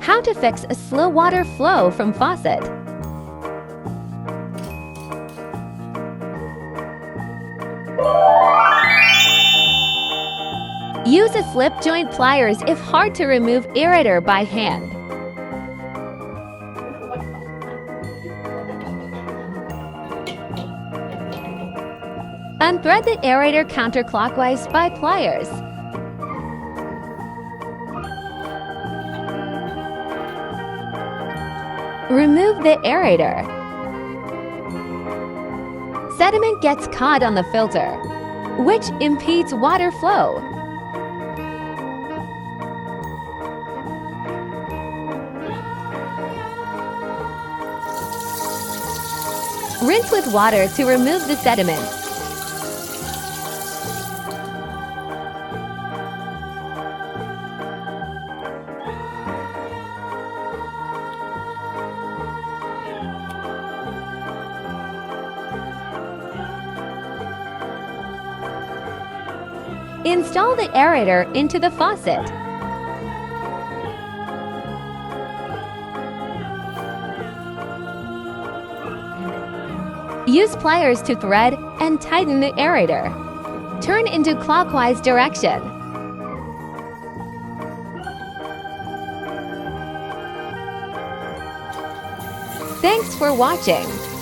How to fix a slow water flow from faucet. Use a slip joint pliers if hard to remove aerator by hand. Unthread the aerator counterclockwise by pliers. Remove the aerator. Sediment gets caught on the filter, which impedes water flow. Rinse with water to remove the sediment. Install the aerator into the faucet. Use pliers to thread and tighten the aerator. Turn into clockwise direction. Thanks for watching.